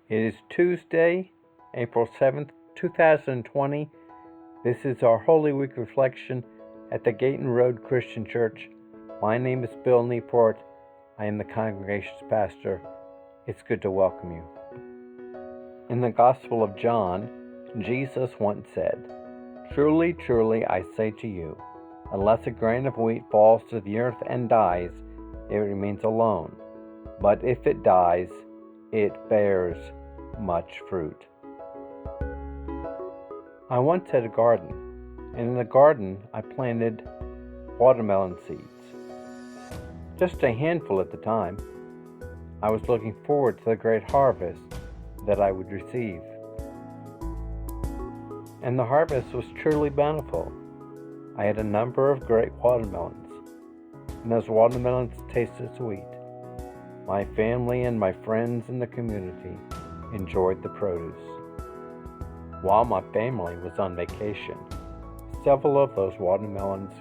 It is Tuesday, April 7th, 2020. This is our Holy Week reflection at the Gayton Road Christian Church. My name is Bill Newport. I am the congregation's pastor. It's good to welcome you. In the Gospel of John, Jesus once said, "Truly, truly, I say to you, unless a grain of wheat falls to the earth and dies, it remains alone. But if it dies, it bears much fruit." I once had a garden, and in the garden I planted watermelon seeds. Just a handful at the time. I was looking forward to the great harvest that I would receive. And the harvest was truly bountiful. I had a number of great watermelons, and those watermelons tasted sweet. My family and my friends in the community enjoyed the produce. While my family was on vacation, several of those watermelons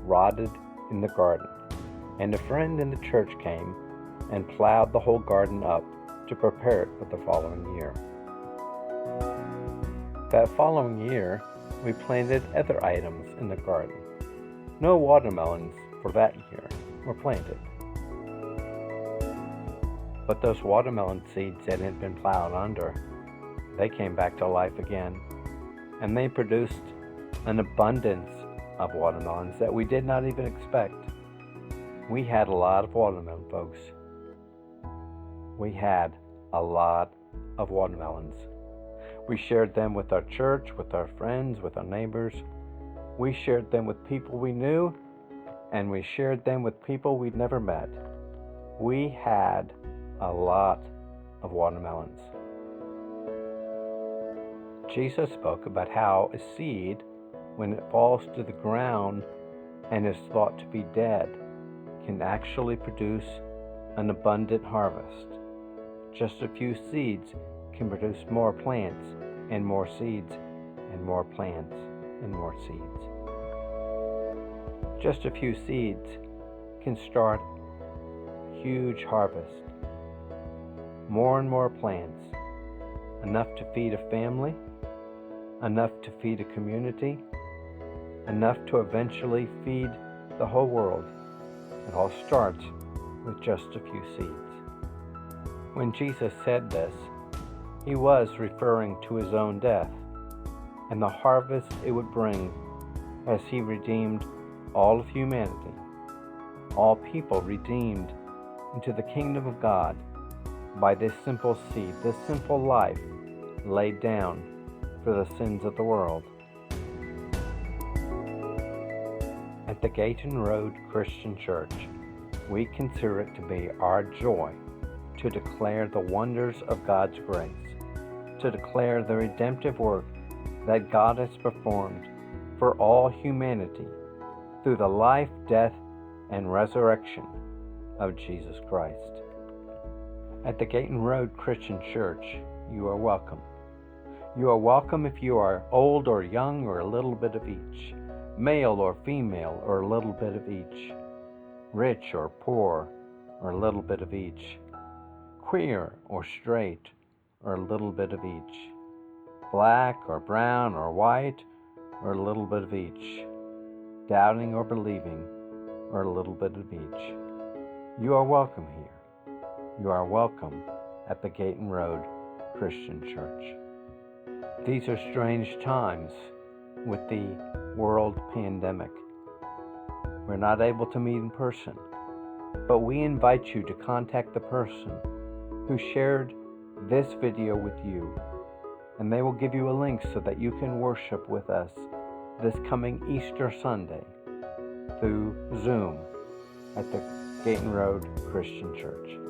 rotted in the garden, and a friend in the church came and plowed the whole garden up to prepare it for the following year. That following year, we planted other items in the garden. No watermelons for that year were planted. But those watermelon seeds that had been plowed under, they came back to life again, and they produced an abundance of watermelons that we did not even expect. We had a lot of watermelon, folks. We had a lot of watermelons. We shared them with our church, with our friends, with our neighbors. We shared them with people we knew, and we shared them with people we'd never met. We had a lot of watermelons. Jesus spoke about how a seed, when it falls to the ground and is thought to be dead, can actually produce an abundant harvest. Just a few seeds can produce more plants and more seeds and more plants and more seeds. Just a few seeds can start a huge harvest. More and more plants, enough to feed a family, enough to feed a community, enough to eventually feed the whole world. It all starts with just a few seeds. When Jesus said this, he was referring to his own death and the harvest it would bring as he redeemed all of humanity, all people redeemed into the kingdom of God by this simple seed, this simple life laid down for the sins of the world. At the Gayton Road Christian Church, we consider it to be our joy to declare the wonders of God's grace, to declare the redemptive work that God has performed for all humanity through the life, death, and resurrection of Jesus Christ. At the Gayton Road Christian Church, you are welcome. You are welcome if you are old or young or a little bit of each, male or female or a little bit of each, rich or poor or a little bit of each, queer or straight or a little bit of each, black or brown or white or a little bit of each, doubting or believing or a little bit of each. You are welcome here. You are welcome at the Gayton Road Christian Church. These are strange times with the world pandemic. We're not able to meet in person, but we invite you to contact the person who shared this video with you, and they will give you a link so that you can worship with us this coming Easter Sunday through Zoom at the Gayton Road Christian Church.